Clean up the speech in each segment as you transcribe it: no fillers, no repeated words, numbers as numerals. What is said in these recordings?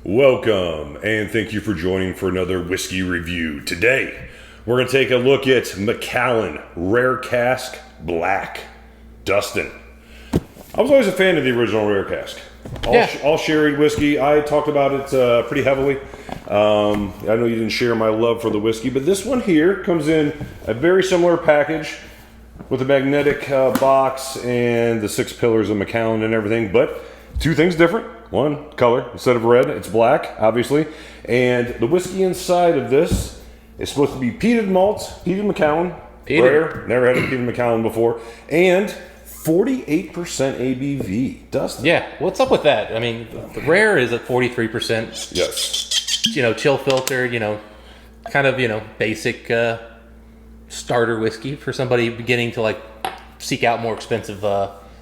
Welcome, and thank you for joining for another whiskey review. Today, we're going to take a look at MaCallan Rare Cask Black. Dustin. I was always a fan of the original Rare Cask. All sherried whiskey. I talked about it pretty heavily. I know you didn't share my love for the whiskey, but this one here comes in a very similar package with a magnetic box and the 6 pillars of MaCallan and everything, but two things different. One, color. Instead of red, it's black, obviously. And the whiskey inside of this is supposed to be peated malt, peated MaCallan. Rare. Never had a peated MaCallan before. And 48% ABV. Dustin. Yeah, what's up with that? I mean, the rare is at 43%. Yes. Chill filter, kind of, basic starter whiskey for somebody beginning to, seek out more expensive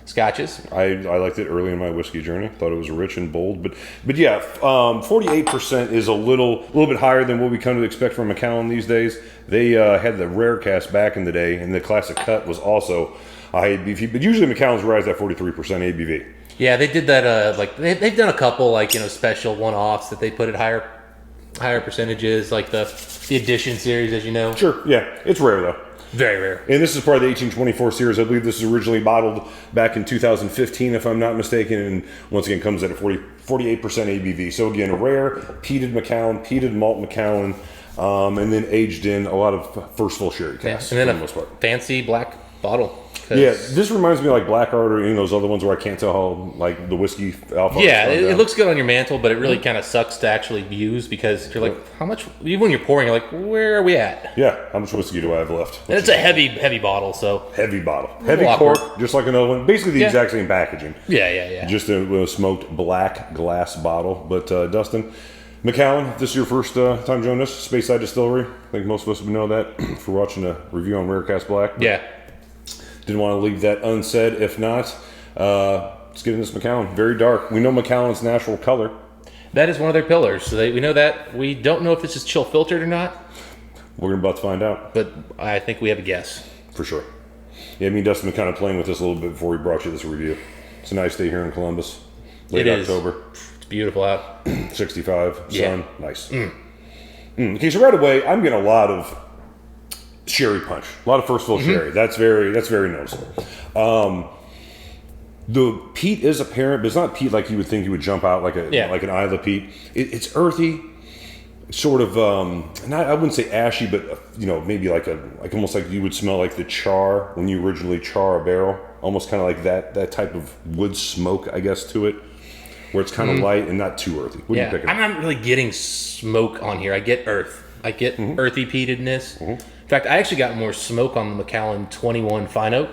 scotches. I liked it early in my whiskey journey. Thought it was rich and bold, but yeah, 48% is a little bit higher than what we kind of expect from MaCallan these days. They had the Rare Cask back in the day, and the Classic Cut was also high ABV, but usually MaCallan's rise at 43% ABV. Yeah, they did that. They've done a couple special one-offs that they put at higher percentages, like the Edition series, as you know. Sure, yeah, it's rare though. Very rare. And this is part of the 1824 series. I believe this was originally bottled back in 2015, if I'm not mistaken, and once again comes at a 48% ABV. So again, rare, peated MaCallan, peated malt MaCallan, and then aged in a lot of first full sherry casks. And then for the most part. Fancy black bottle. Yeah, this reminds me of Blackheart or any of those other ones where I can't tell how the whiskey alpha. Yeah, it looks good on your mantle, but it really kind of sucks to actually use because you're like, how much? Even when you're pouring, you're like, where are we at? Yeah, how much whiskey do I have left? And it's a heavy bottle, so heavy bottle, heavy cork, just like another one. Basically the exact same packaging. Yeah. Just a smoked black glass bottle. But Dustin, MaCallan, this is your first time joining us, Speyside Distillery. I think most of us would know that for watching a review on Rare Cask Black. Yeah. Didn't want to leave that unsaid. If not, let's get into this MaCallan. Very dark. We know MaCallan's natural color. That is one of their pillars. So we know that. We don't know if this is chill filtered or not. We're about to find out. But I think we have a guess. For sure. Yeah, me and Dustin been kind of playing with this a little bit before we brought you this review. It's a nice day here in Columbus. Late October. It's beautiful out. 65. Sun. Nice. Okay, so right away, I'm getting a lot of sherry punch, a lot of first fill sherry. That's very noticeable. The peat is apparent, but it's not peat like you would think you would jump out like an Isla peat. It's earthy, sort of. I wouldn't say ashy, but maybe almost like you would smell like the char when you originally char a barrel. Almost kind of like that type of wood smoke, I guess, to it, where it's kind of light and not too earthy. What are you picking? I'm not really getting smoke on here. I get earth. I get earthy peatedness. In fact, I actually got more smoke on the MaCallan 21 Fine Oak,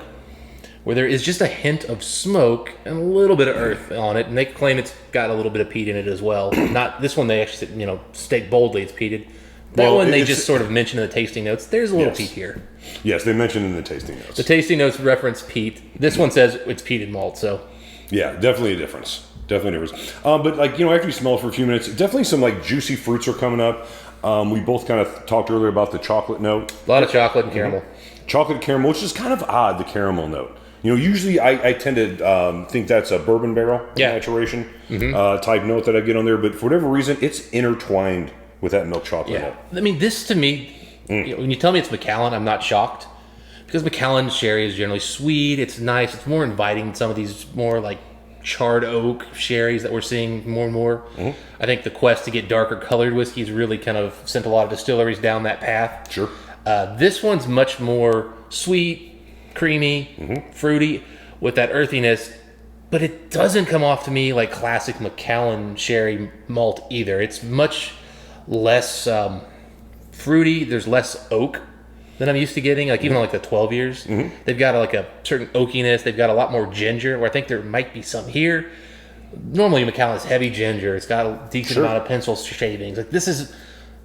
where there is just a hint of smoke and a little bit of earth on it, and they claim it's got a little bit of peat in it as well. Not this one; they actually, state boldly it's peated. That one they just sort of mention in the tasting notes. There's a little peat here. Yes, they mentioned in the tasting notes. The tasting notes reference peat. This one says it's peated malt. So yeah, definitely a difference. But after you smell it for a few minutes, definitely some juicy fruits are coming up. We both kind of talked earlier about the chocolate note. A lot of chocolate and caramel. Chocolate and caramel, which is kind of odd, the caramel note. Usually I tend to think that's a bourbon barrel maturation type note that I get on there, but for whatever reason, it's intertwined with that milk chocolate note. I mean, this to me, when you tell me it's MaCallan, I'm not shocked. Because MaCallan sherry is generally sweet, it's nice, it's more inviting than some of these more charred oak sherries that we're seeing more and more. I think the quest to get darker colored whiskeys really kind of sent a lot of distilleries down that path. Sure. This one's much more sweet, creamy, fruity with that earthiness, but it doesn't come off to me like classic MaCallan sherry malt either. It's much less fruity. There's less oak than I'm used to getting, even the 12 years. They've got a certain oakiness. They've got a lot more ginger, where I think there might be some here. Normally MaCallan's heavy ginger. It's got a decent amount of pencil shavings. This is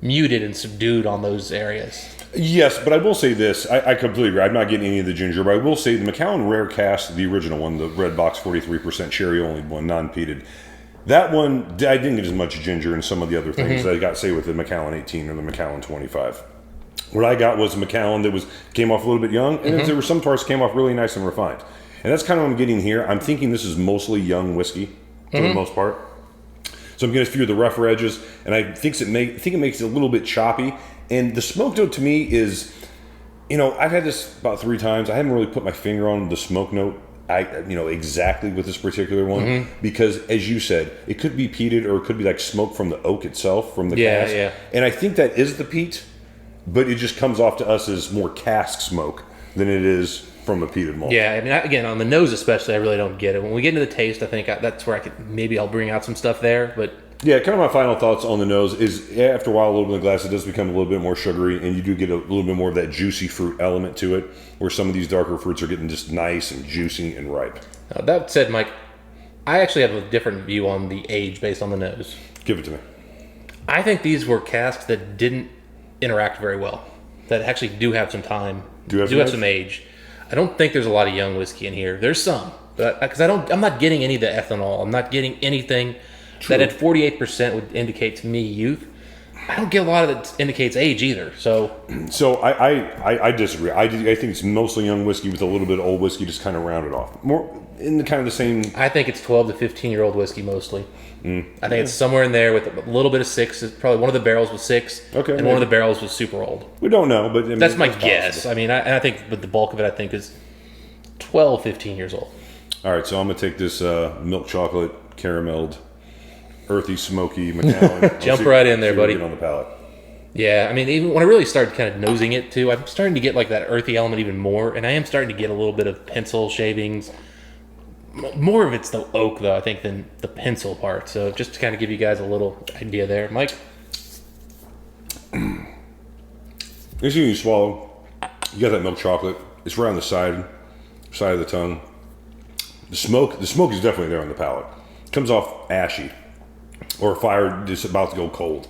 muted and subdued on those areas. Yes, but I will say this. I completely agree. I'm not getting any of the ginger, but I will say the MaCallan Rare Cask, the original one, the red box 43% cherry only one, non-peated, that one, I didn't get as much ginger and some of the other things that I got, say, with the MaCallan 18 or the MaCallan 25. What I got was a MaCallan that came off a little bit young, and then there were some parts came off really nice and refined. And that's kind of what I'm getting here. I'm thinking this is mostly young whiskey for the most part. So So I'm getting a few of the rougher edges, and I think it makes it a little bit choppy. And the smoke note to me is, I've had this about 3 times. I haven't really put my finger on the smoke note. Exactly with this particular one, because as you said, it could be peated or it could be like smoke from the oak itself, from the cask. Yeah. And I think that is the peat, but it just comes off to us as more cask smoke than it is from a peated malt. Yeah, I mean, again, on the nose especially, I really don't get it. When we get into the taste, I think that's where I'll bring out some stuff there, but... Yeah, kind of my final thoughts on the nose is after a while, a little bit of the glass, it does become a little bit more sugary, and you do get a little bit more of that juicy fruit element to it, where some of these darker fruits are getting just nice and juicy and ripe. That said, Mike, I actually have a different view on the age based on the nose. Give it to me. I think these were casks that didn't interact very well, that actually do have some time, do have some age. I don't think there's a lot of young whiskey in here. There's some, because I'm not getting any of the ethanol. I'm not getting anything... True. That at 48% would indicate to me youth. I don't get a lot of that indicates age either. So I disagree. I think it's mostly young whiskey with a little bit of old whiskey, just kind of rounded off. More in the kind of the same. I think it's 12 to 15-year-old whiskey mostly. I think it's somewhere in there with a little bit of 6. Probably one of the barrels was 6, and maybe. One of the barrels was super old. We don't know, but I mean, that's my guess. Possible. I mean, I think, but the bulk of it, I think, is 12, 15 years old. All right, so I'm gonna take this milk chocolate carameled, earthy, smoky MaCallan. Jump right in there, buddy. On the palate. Yeah, I mean, even when I really started kind of nosing it too, I'm starting to get like that earthy element even more, and I am starting to get a little bit of pencil shavings. More of it's the oak, though, I think, than the pencil part. So just to kind of give you guys a little idea there, Mike. As you swallow, you got that milk chocolate. It's right on the side of the tongue. The smoke is definitely there on the palate. It comes off ashy. Or fire just about to go cold.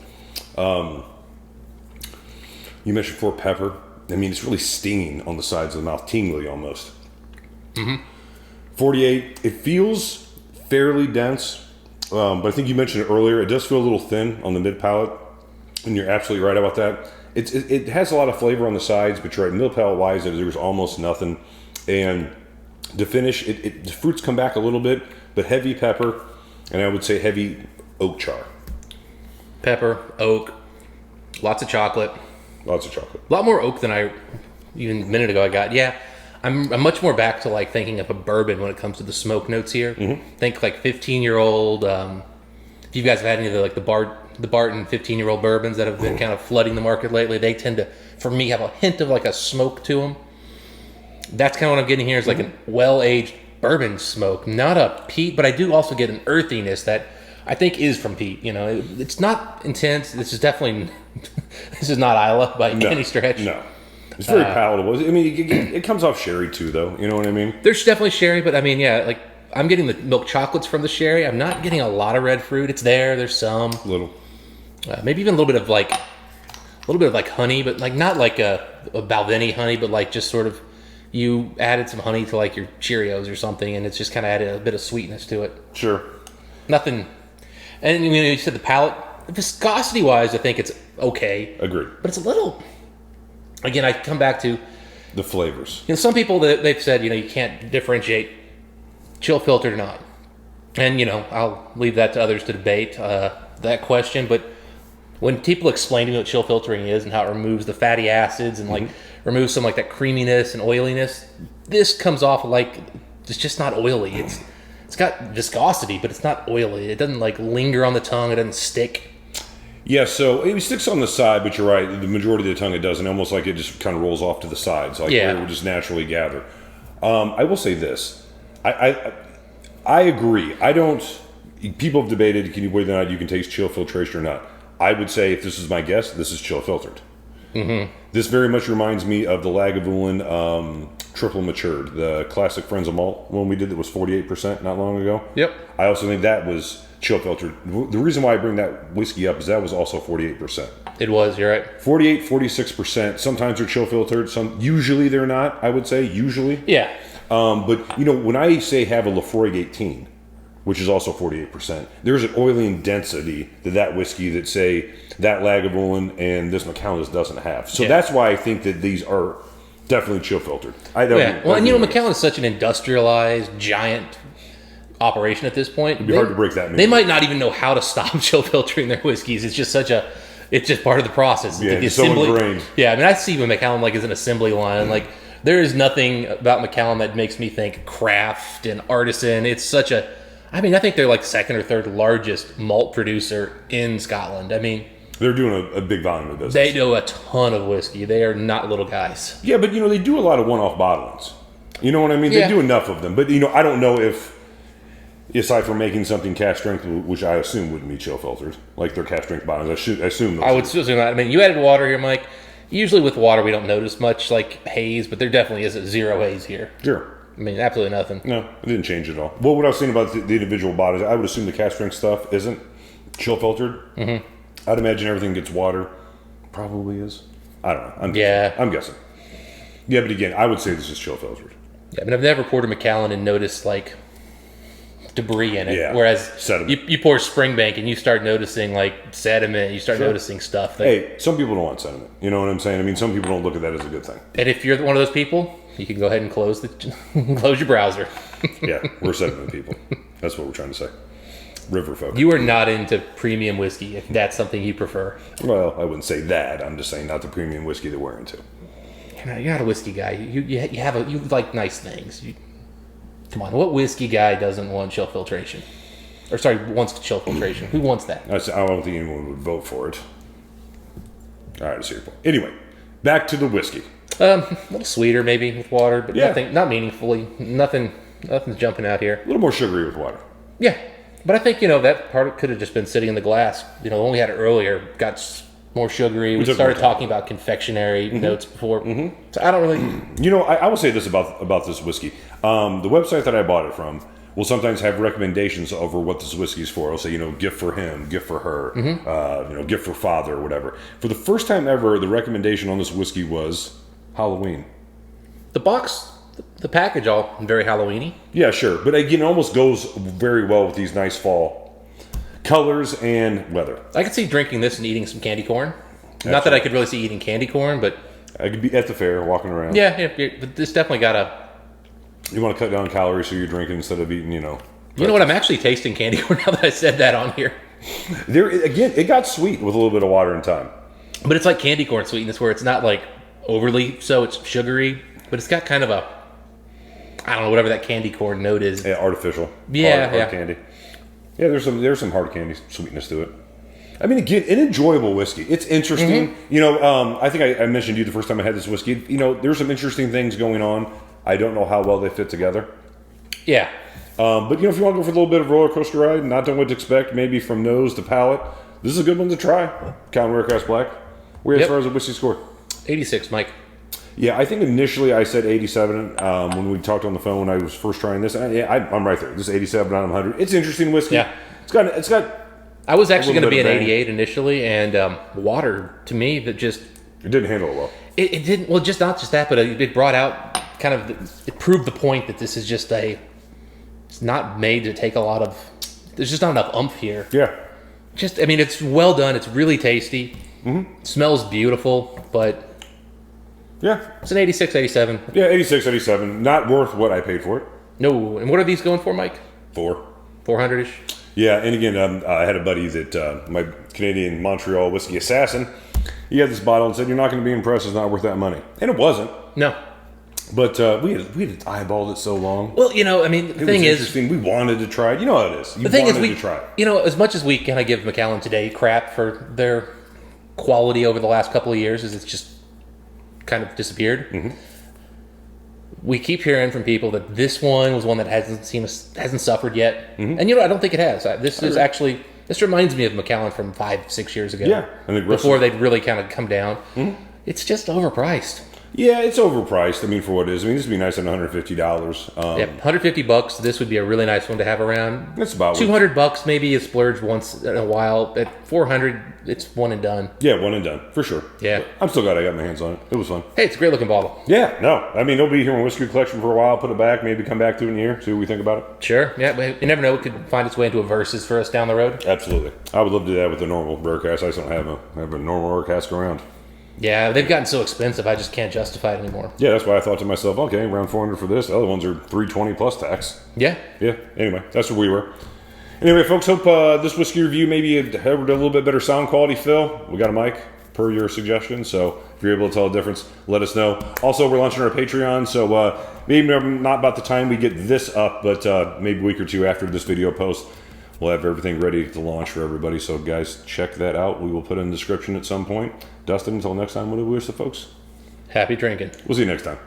You mentioned before pepper. I mean, it's really stinging on the sides of the mouth, tingly almost. 48, it feels fairly dense, but I think you mentioned it earlier. It does feel a little thin on the mid palate, and you're absolutely right about that. It has a lot of flavor on the sides, but you're right, mid palate wise, there's almost nothing. And the finish, the fruits come back a little bit, but heavy pepper, and I would say heavy oak char. Pepper, oak, lots of chocolate. Lots of chocolate. A lot more oak than I even a minute ago I got. Yeah, I'm much more back to like thinking of a bourbon when it comes to the smoke notes here. Think like 15-year-old. If you guys have had any of the Barton 15-year-old bourbons that have been kind of flooding the market lately, they tend to, for me, have a hint of like a smoke to them. That's kind of what I'm getting here. Is like a well-aged bourbon smoke, not a peat, but I do also get an earthiness that I think is from peat. It's not intense. This is definitely this is not Isla by any stretch. No, it's very palatable. I mean, it comes off sherry too, though. You know what I mean? There's definitely sherry, but I mean, yeah, like I'm getting the milk chocolates from the sherry. I'm not getting a lot of red fruit. It's there. There's some little, maybe even a little bit of like honey, but like not like a Balvenie honey, but like just sort of you added some honey to like your Cheerios or something, and it's just kind of added a bit of sweetness to it. Sure. Nothing. And you said the palate, viscosity wise, I think it's okay. Agreed. But it's a little. Again, I come back to the flavors. Some people they've said you can't differentiate chill filtered or not, and I'll leave that to others to debate that question. But when people explain to me what chill filtering is and how it removes the fatty acids and like removes some like that creaminess and oiliness, this comes off like it's just not oily. It's got viscosity, but it's not oily. It doesn't like linger on the tongue. It doesn't stick. Yeah, so it sticks on the side, but you're right. The majority of the tongue it doesn't. Almost like it just kind of rolls off to the sides, like where it would just naturally gather. I will say this. I agree. I don't. People have debated whether or not you can taste chill filtration or not. I would say, if this is my guess, this is chill filtered. This very much reminds me of the Lagavulin triple matured, the classic Friends of Malt one we did that was 48% not long ago. Yep. I also think that was chill filtered. The reason why I bring that whiskey up is that was also 48%. It was, you're right. 48, 46%. Sometimes they're chill filtered. Usually they're not, I would say. Usually. Yeah. But, when I say have a Lafroig 18, which is also 48%, there's an oily and density that whiskey that, say, that Lagavulin and this MaCallan just doesn't have. So that's why I think that these are definitely chill filtered. Well, and MaCallan is such an industrialized, giant operation at this point. It'd be hard to break that. They might not even know how to stop chill filtering their whiskeys. It's just it's just part of the process. Yeah, the it's so ingrained. Yeah, I mean, I see when MaCallan like is an assembly line. Like, there is nothing about MaCallan that makes me think craft and artisan. It's such a. I mean, I think they're like second or third largest malt producer in Scotland. I mean, they're doing a big volume of business. They do a ton of whiskey. They are not little guys. Yeah, but they do a lot of one-off bottlings. You know what I mean? Yeah. They do enough of them. But I don't know if, aside from making something cask strength, which I assume wouldn't be chill filtered, like their cask strength bottlings, I assume those. I would assume that. I mean, you added water here, Mike. Usually with water, we don't notice much like haze, but there definitely is a zero haze here. Sure. I mean, absolutely nothing. No, it didn't change at all. Well, what I was saying about the individual bottles, I would assume the cask strength stuff isn't chill filtered. Mm-hmm. I'd imagine everything gets water. Probably is. I don't know. I'm guessing. Yeah, but again, I would say this is chill filtered. Yeah, I mean, I've never poured a MaCallan and noticed like debris in it. Yeah, whereas sediment. You pour Springbank and you start noticing like sediment. You start noticing stuff. Hey, some people don't want sediment. You know what I'm saying? I mean, some people don't look at that as a good thing. And if you're one of those people, you can go ahead and close close your browser. Yeah, we're sediment people. That's what we're trying to say. River folk. You are not into premium whiskey if that's something you prefer. Well, I wouldn't say that. I'm just saying not the premium whiskey that we're into. You're not a whiskey guy. You like nice things. Come on, what whiskey guy doesn't want chill filtration? Or sorry, wants chill filtration. Who wants that? I don't think anyone would vote for it. All right, I see your point. Anyway, back to the whiskey. A little sweeter maybe with water, but not meaningfully. Nothing's jumping out here. A little more sugary with water. Yeah, but I think that part could have just been sitting in the glass. When we had it earlier, got more sugary. We started talking about confectionery notes before. Mm-hmm. So I don't really. I will say this about this whiskey. The website that I bought it from will sometimes have recommendations over what this whiskey is for. It'll say, gift for him, gift for her, gift for father, or whatever. For the first time ever, the recommendation on this whiskey was Halloween. The box, the package, all very Halloween-y. Yeah, sure. But again, it almost goes very well with these nice fall colors and weather. I could see drinking this and eating some candy corn. Absolutely. Not that I could really see eating candy corn, but... I could be at the fair, walking around. Yeah, but this definitely got a... You want to cut down calories so you're drinking instead of eating, You know what? I'm actually tasting candy corn now that I said that on here. Again, it got sweet with a little bit of water and time. But it's like candy corn sweetness where it's not like overly so, it's sugary, but it's got kind of a... I don't know, whatever that candy corn note is. Yeah, artificial. Hard candy. Yeah, there's some hard candy sweetness to it. I mean, again, an enjoyable whiskey. It's interesting. Mm-hmm. I think I mentioned to you the first time I had this whiskey. There's some interesting things going on. I don't know how well they fit together. Yeah. But if you want to go for a little bit of roller coaster ride, not knowing what to expect, maybe from nose to palate, this is a good one to try. MaCallan Rare Cask Black. Where as far as the whiskey score? 86, Mike. Yeah, I think initially I said 87 when we talked on the phone when I was first trying this. I'm right there. This is 87 out of 100. It's interesting whiskey. Yeah. It's got. I was actually going to be an 88 initially, and water to me that just it didn't handle it well. It didn't. Well, just not just that, but it brought out kind of it proved the point that this is just it's not made to take a lot of. There's just not enough oomph here. Yeah. It's well done. It's really tasty. Mm-hmm. It smells beautiful, but. Yeah. It's an 86, 87. Yeah, 86, 87. Not worth what I paid for it. No. And what are these going for, Mike? 400-ish? Yeah, and again, I had a buddy that, my Canadian Montreal whiskey assassin, he had this bottle and said, you're not going to be impressed, it's not worth that money. And it wasn't. No. But we had eyeballed it so long. Well, the thing is... interesting. We wanted to try it. You know how it is. The thing is, we try it. As much as we kind of give MaCallan today crap for their quality over the last couple of years, it's just kind of disappeared. Mm-hmm. We keep hearing from people that this one was one that hasn't suffered yet, mm-hmm. and I don't think it has. This reminds me of MaCallan from 5-6 years ago. Yeah, before they'd really kind of come down. Mm-hmm. It's just overpriced. Yeah, it's overpriced. For what it is. This would be nice at $150. $150. This would be a really nice one to have around. That's about $200. Maybe a splurge once in a while. At $400, it's one and done. Yeah, one and done for sure. Yeah, but I'm still glad I got my hands on it. It was fun. Hey, it's a great looking bottle. Yeah, no, it'll be here in Whiskey Collection for a while. Put it back, maybe come back to it in a year. See what we think about it. Sure. Yeah, you never know. It could find its way into a versus for us down the road. Absolutely. I would love to do that with a normal rare cask. I just don't have a normal rare cask around. Yeah, they've gotten so expensive, I just can't justify it anymore. Yeah, that's why I thought to myself, okay, around 400 for this. The other ones are 320 plus tax. Yeah. Yeah, anyway, that's where we were. Anyway, folks, hope this whiskey review maybe had a little bit better sound quality, Phil. We got a mic per your suggestion, so if you're able to tell the difference, let us know. Also, we're launching our Patreon, so maybe not about the time we get this up, but maybe a week or two after this video post, we'll have everything ready to launch for everybody. So, guys, check that out. We will put it in the description at some point. Dustin, until next time, what do we wish the folks? Happy drinking. We'll see you next time.